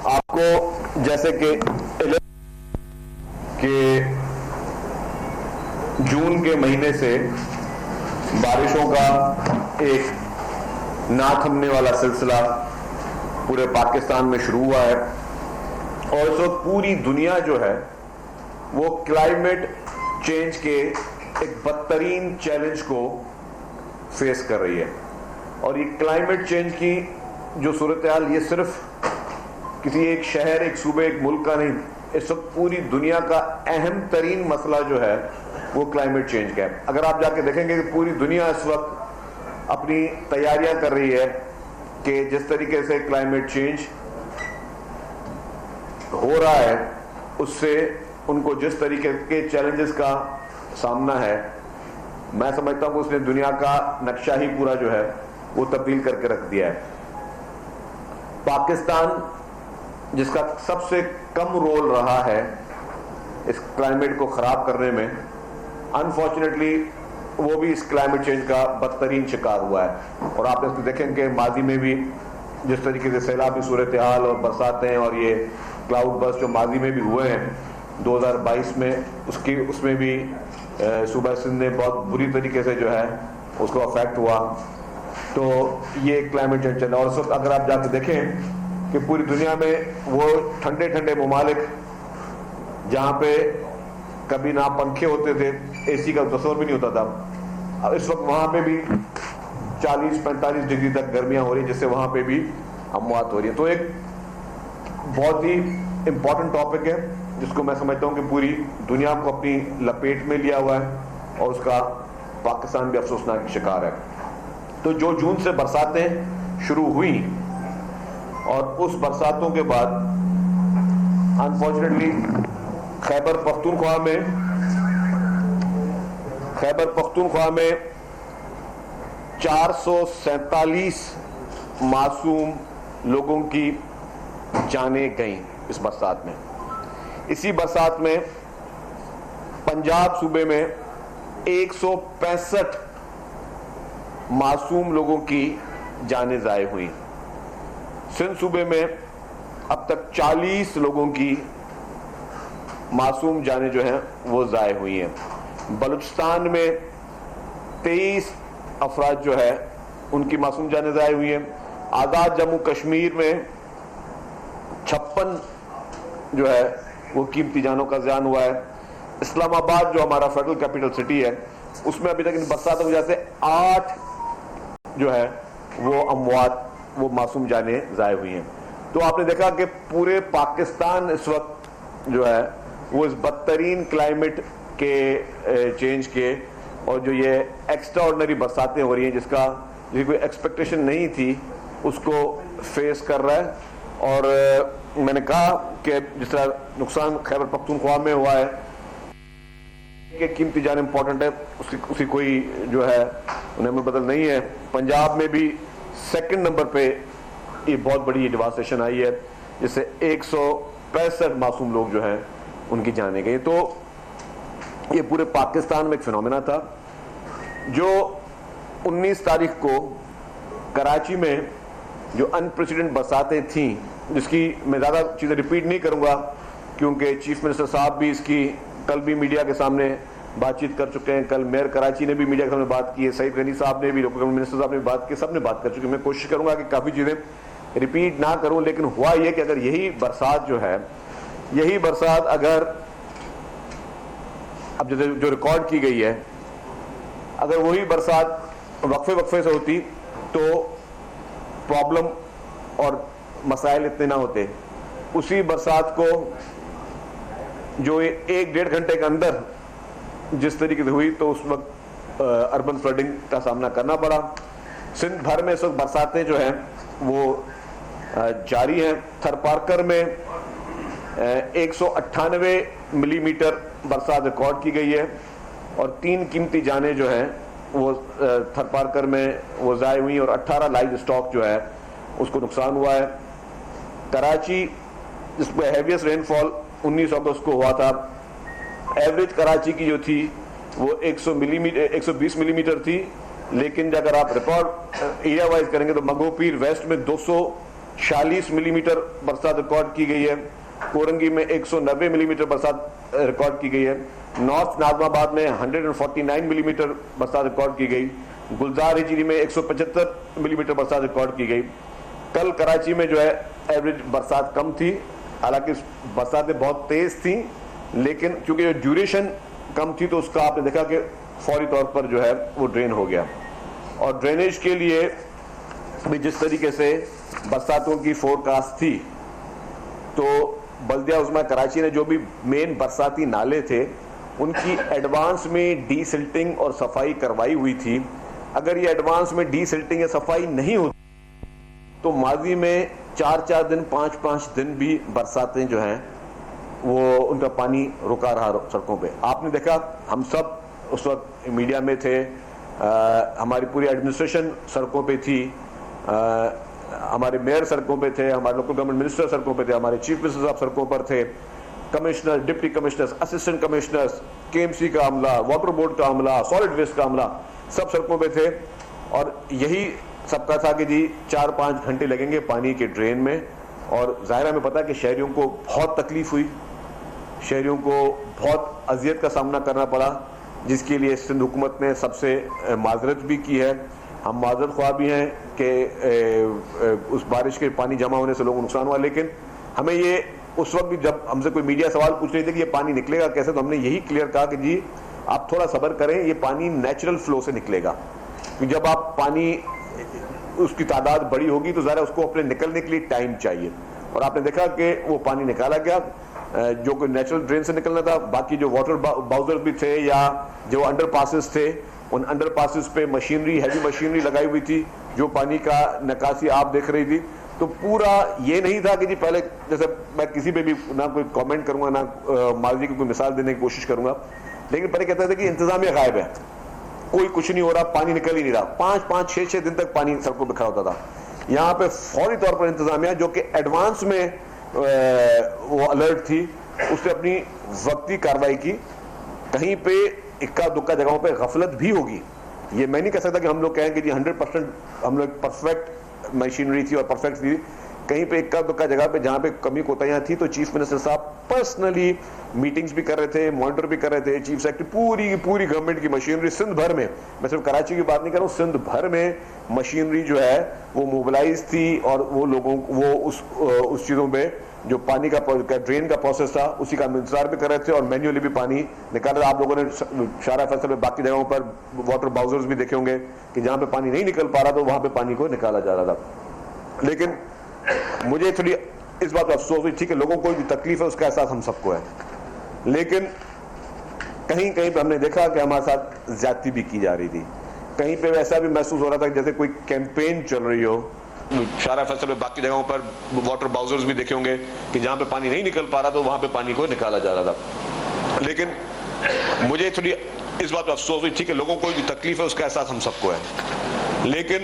آپ کو جیسے کہ جون کے مہینے سے بارشوں کا ایک نہ تھمنے والا سلسلہ پورے پاکستان میں شروع ہوا ہے، اور اس وقت پوری دنیا جو ہے وہ کلائمیٹ چینج کے ایک بدترین چیلنج کو فیس کر رہی ہے۔ اور یہ کلائمیٹ چینج کی جو صورتحال یہ صرف کسی ایک شہر، ایک صوبے، ایک ملک کا نہیں، اس وقت پوری دنیا کا اہم ترین مسئلہ جو ہے وہ کلائمیٹ چینج کا ہے۔ اگر آپ جا کے دیکھیں گے کہ پوری دنیا اس وقت اپنی تیاریاں کر رہی ہے کہ جس طریقے سے کلائمیٹ چینج ہو رہا ہے اس سے ان کو جس طریقے کے چیلنجز کا سامنا ہے، میں سمجھتا ہوں کہ اس نے دنیا کا نقشہ ہی پورا جو ہے وہ تبدیل کر کے رکھ دیا ہے۔ پاکستان جس کا سب سے کم رول رہا ہے اس کلائمیٹ کو خراب کرنے میں، انفارچونیٹلی وہ بھی اس کلائمیٹ چینج کا بدترین شکار ہوا ہے۔ اور آپ اس کو دیکھیں کہ ماضی میں بھی جس طریقے سے سیلابی صورتحال اور برساتیں اور یہ کلاؤڈ برسٹ جو ماضی میں بھی ہوئے ہیں 2022 میں، اس میں بھی صوبہ سندھ نے بہت بری طریقے سے جو ہے اس کو افیکٹ ہوا۔ تو یہ کلائمیٹ چینج چل رہا ہے، اور اس وقت اگر آپ جا کے دیکھیں کہ پوری دنیا میں وہ ٹھنڈے ٹھنڈے ممالک جہاں پہ کبھی نہ پنکھے ہوتے تھے، اے سی کا تصور بھی نہیں ہوتا تھا، اب اس وقت وہاں پہ بھی 40-45 ڈگری تک گرمیاں ہو رہی ہیں، جس سے وہاں پہ بھی اموات ہو رہی ہیں۔ تو ایک بہت ہی امپورٹنٹ ٹاپک ہے جس کو میں سمجھتا ہوں کہ پوری دنیا کو اپنی لپیٹ میں لیا ہوا ہے، اور اس کا پاکستان بھی افسوسناک شکار ہے۔ تو جو جون سے برساتیں شروع ہوئیں اور اس برساتوں کے بعد انفارچونیٹلی خیبر پختونخوا میں 447 معصوم لوگوں کی جانیں گئیں اس برسات میں۔ اسی برسات میں پنجاب صوبے میں 165 معصوم لوگوں کی جانیں ضائع ہوئیں۔ سندھ صوبے میں اب تک 40 لوگوں کی معصوم جانیں جو ہیں وہ ضائع ہوئی ہیں۔ بلوچستان میں 23 افراد جو ہے ان کی معصوم جانیں ضائع ہوئی ہیں۔ آزاد جموں کشمیر میں 56 جو ہے وہ قیمتی جانوں کا زیان ہوا ہے۔ اسلام آباد جو ہمارا فیڈرل کیپٹل سٹی ہے، اس میں ابھی تک ان برساتوں کی وجہ سے 8 جو ہے وہ اموات، وہ معصوم جانیں ضائع ہوئی ہیں۔ تو آپ نے دیکھا کہ پورے پاکستان اس وقت جو ہے وہ اس بدترین کلائمیٹ کے چینج کے، اور جو یہ ایکسٹرا آرڈنری برساتیں ہو رہی ہیں جس کی کوئی ایکسپیکٹیشن نہیں تھی، اس کو فیس کر رہا ہے۔ اور میں نے کہا کہ جس طرح نقصان خیبر پختونخوا میں ہوا ہے کہ قیمتی جان امپورٹنٹ ہے، اس کی کوئی جو ہے انہیں بدل نہیں ہے۔ پنجاب میں بھی سیکنڈ نمبر پہ یہ بہت بڑی ڈیواسٹیشن آئی ہے، جس سے 165 معصوم لوگ جو ہیں ان کی جانیں گئی۔ تو یہ پورے پاکستان میں ایک فینومینا تھا۔ جو 19 تاریخ کو کراچی میں جو انپریسیڈنٹ برساتیں تھیں، جس کی میں زیادہ چیزیں ریپیٹ نہیں کروں گا کیونکہ چیف منسٹر صاحب بھی اس کی کل بھی میڈیا کے سامنے بات چیت کر چکے ہیں، کل میئر کراچی نے بھی میڈیا کے سامنے بات کی ہے، سعید غنی صاحب نے بھی، لوکل گورنمنٹ منسٹر صاحب نے بھی بات کی، سب نے بات کر چکے ہیں۔ میں کوشش کروں گا کہ کافی چیزیں ریپیٹ نہ کروں، لیکن ہوا یہ کہ اگر یہی برسات جو ہے، یہی برسات اگر اب جو ریکارڈ کی گئی ہے، اگر وہی برسات وقفے سے ہوتی تو پرابلم اور مسائل اتنے نہ ہوتے۔ اسی برسات کو جو 1-1.5 گھنٹے کے اندر جس طریقے سے ہوئی تو اس وقت اربن فلڈنگ کا سامنا کرنا پڑا۔ سندھ بھر میں اس وقت برساتیں جو ہیں وہ جاری ہیں۔ تھر پارکر میں 198 ملی میٹر برسات ریکارڈ کی گئی ہے، اور 3 قیمتی جانیں جو ہیں وہ تھر پارکر میں وہ ضائع ہوئی، اور 18 لائیو اسٹاک جو ہے اس کو نقصان ہوا ہے۔ کراچی جس پہ ہیویسٹ رین فال 19 اگست کو ہوا تھا، ایوریج کراچی کی جو تھی وہ 120 ملی میٹر تھی، لیکن اگر آپ ریکارڈ ایریا وائز کریں گے تو منگو پیر ویسٹ میں 46 ملی میٹر برسات ریکارڈ کی گئی ہے. کورنگی میں 190 ملی میٹر برسات ریکارڈ کی گئی ہے. نارتھ ناظم آباد میں 149 ملی میٹر برسات ریکارڈ کی گئی. گلزار ہجری میں 175 ملی میٹر برسات ریکارڈ کی گئی. کل کراچی میں جو ہے ایوریج برسات کم تھی، حالانکہ برساتیں بہت تیز تھیں، لیکن چونکہ جو ڈیوریشن کم تھی تو اس کا آپ نے دیکھا کہ فوری طور پر جو ہے وہ ڈرین ہو گیا. اور ڈرینیج کے لیے بھی جس طریقے سے برساتوں کی فورکاسٹ تھی، تو بلدیہ عظمیٰ کراچی نے جو بھی مین برساتی نالے تھے ان کی ایڈوانس میں ڈی سلٹنگ اور صفائی کروائی ہوئی تھی. اگر یہ ایڈوانس میں ڈی سلٹنگ یا صفائی نہیں ہوتی تو ماضی میں 4 دن 5 دن بھی برساتیں جو ہیں وہ ان کا پانی رکا رہا سڑکوں پہ. آپ نے دیکھا ہم سب اس وقت میڈیا میں تھے، ہماری پوری ایڈمنسٹریشن سڑکوں پہ تھی، ہمارے میئر سڑکوں پہ تھے، ہمارے لوکل گورنمنٹ منسٹر سڑکوں پہ تھے، ہمارے چیف منسٹر صاحب سڑکوں پر تھے، commissioner, deputy commissioners, assistant commissioners, کے ایم سی کا عملہ، واٹر بورڈ کا عملہ، سالڈ ویسٹ کا عملہ، سب سڑکوں پہ تھے. اور یہی سب کا تھا کہ جی 4-5 گھنٹے لگیں گے پانی کے ڈرین میں. اور ظاہر ہمیں پتا کہ شہریوں کو بہت تکلیف ہوئی، شہریوں کو بہت اذیت کا سامنا کرنا پڑا، جس کے لیے سندھ حکومت نے سب سے معذرت بھی کی ہے. ہم معذرت خواہ بھی ہیں کہ اس بارش کے پانی جمع ہونے سے لوگوں کو نقصان ہوا، لیکن ہمیں یہ اس وقت بھی جب ہم سے کوئی میڈیا سوال پوچھ رہی تھی کہ یہ پانی نکلے گا کیسے، تو ہم نے یہی کلیئر کہا کہ جی آپ تھوڑا صبر کریں، یہ پانی نیچرل فلو سے نکلے گا. جب آپ پانی اس کی تعداد بڑی ہوگی تو ذرا اس کو اپنے نکلنے کے لیے ٹائم چاہیے. اور آپ نے دیکھا کہ وہ پانی نکالا گیا جو کوئی نیچرل ڈرین سے نکلنا تھا. باقی جو واٹر باؤزر بھی تھے یا جو انڈر پاسز تھے، ان انڈر پاسز پہ مشینری، ہیوی مشینری لگائی ہوئی تھی جو پانی کا نکاسی آپ دیکھ رہی تھی. تو پورا یہ نہیں تھا کہ جی پہلے جیسے میں کسی پہ بھی نہ کوئی کامنٹ کروں گا نہ ماضی کی کوئی مثال دینے کی کوشش کروں گا، لیکن پہلے کہتے تھے کہ انتظامیہ غائب ہے، کوئی کچھ نہیں ہو رہا، پانی نکل ہی نہیں رہا. 5-6 دن تک پانی سڑکوں پہ کھڑا ہوتا تھا. یہاں پہ فوری طور پر انتظامیہ جو کہ ایڈوانس میں وہ الرٹ تھی، اس نے اپنی وقتی کارروائی کی. کہیں پہ اکا دکا جگہوں پہ غفلت بھی ہوگی، یہ میں نہیں کہہ سکتا کہ ہم لوگ کہیں کہ جی 100% ہم لوگ پرفیکٹ مشینری تھی اور پرفیکٹ تھی. کہیں پہ اکا دکا جگہ پہ جہاں پہ کمی کوتاہیاں تھی تو چیف منسٹر صاحب پرسنلی میٹنگز بھی کر رہے تھے، مانیٹر بھی کر رہے تھے. چیف سیکرٹری پوری گورنمنٹ کی مشینری سندھ بھر میں صرف کراچی کی بات نہیں کر رہا ہوں، سندھ بھر میں مشینری جو ہے وہ موبلائز تھی. اور وہ لوگوں وہ اس چیزوں پہ جو پانی کا ڈرین کا پروسیس تھا اسی کا انتظار بھی کر رہے تھے اور مینولی بھی پانی نکال رہے. آپ لوگوں نے شارع فیصل میں باقی جگہوں پر واٹر باؤزرز بھی دیکھے ہوں گے کہ جہاں پہ پانی نہیں نکل پا رہا تو وہاں پہ پانی کو نکالا جا رہا تھا. لیکن مجھے تھوڑی اس بات کا افسوس ہوئی، ٹھیک ہے لوگوں کو جو تکلیف ہے اس کا احساس ہم سب کو ہے، لیکن کہیں کہیں پہ ہم نے دیکھا کہ ہمارے ساتھ زیادتی بھی کی جا رہی تھی. کہیں پہ ایسا بھی محسوس ہو رہا تھا جیسے کوئی کیمپین چل رہی ہو. شارع فیصل میں باقی جگہوں پر واٹر باؤزرز بھی دیکھے ہوں گے کہ جہاں پہ پانی نہیں نکل پا رہا تو وہاں پہ پانی کو نکالا جا رہا تھا. لیکن مجھے تھوڑی اس بات کا افسوس ہوئی، ٹھیک ہے لوگوں کو جو تکلیف ہے اس کا احساس ہم سب کو ہے، لیکن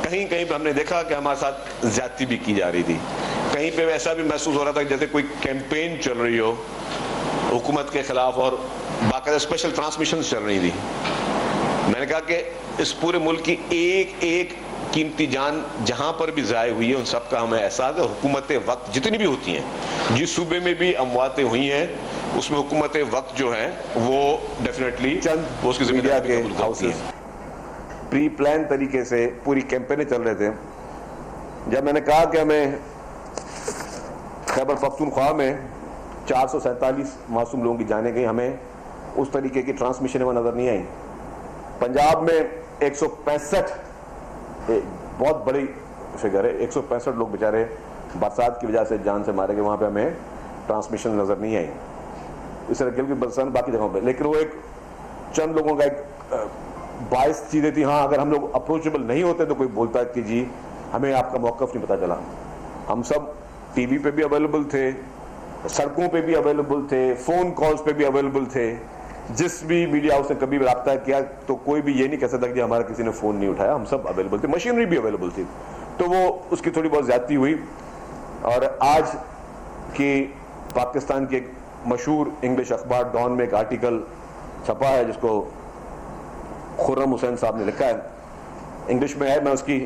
کہیں کہیں پہ ہم نے دیکھا کہ ہمارے ساتھ زیادتی بھی کی جا رہی تھی. کہیں پہ ایسا بھی محسوس ہو رہا تھا جیسے کوئی کیمپین چل رہی ہو حکومت کے خلاف اور باقاعدہ اسپیشل ٹرانسمیشنز چل رہی تھی. میں نے کہا کہ اس پورے ملک کی ایک ایک قیمتی جان جہاں پر بھی ضائع ہوئی ہے ان سب کا ہمیں احساس ہے. حکومت وقت جتنی بھی ہوتی ہیں، جس صوبے میں بھی امواتیں ہوئی ہیں اس میں حکومت وقت جو ہے وہ ڈیفینیٹلی چند اس کی ذمہ میڈیا داری کے قبول کرتی ہیں. پری پلان طریقے سے پوری کیمپینیں چل رہے تھے. جب میں نے کہا کہ ہمیں خیبر پختونخوا میں 447 معصوم لوگوں کی جانیں گئی، ہمیں اس طریقے کی ٹرانسمیشن وہ نظر نہیں آئی. پنجاب میں 165 بہت بڑی فگر ہے، 165 لوگ بیچارے برسات کی وجہ سے جان سے مارے گئے، وہاں پہ ہمیں ٹرانسمیشن نظر نہیں آئی. اس طرح گلگت بلتستان باقی جگہوں پہ، لیکن وہ ایک چند لوگوں کا ایک باعث چیزیں تھی. ہاں اگر ہم لوگ اپروچیبل نہیں ہوتے تو کوئی بولتا ہے کہ جی ہمیں آپ کا موقف نہیں پتہ چلا. ہم سب ٹی وی پہ بھی اویلیبل تھے، سڑکوں پہ بھی اویلیبل تھے، فون کالز پہ بھی اویلیبل تھے. جس بھی میڈیا ہاؤس نے کبھی رابطہ کیا تو کوئی بھی یہ نہیں کہہ سکتا کہ ہمارا کسی نے فون نہیں اٹھایا. ہم سب اویلیبل تھے، مشینری بھی اویلیبل تھی. تو وہ اس کی تھوڑی بہت زیادتی ہوئی. اور آج کی پاکستان کے ایک مشہور انگلش اخبار ڈان میں ایک آرٹیکل چھپا ہے جس کو خرم حسین صاحب نے لکھا ہے، انگلش میں ہے، میں اس کی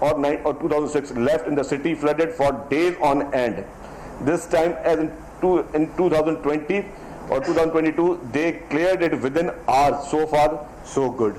or 2006 left in the city flooded for days on end. This time as in 2020 or 2022 they cleared it within hours. So far so good.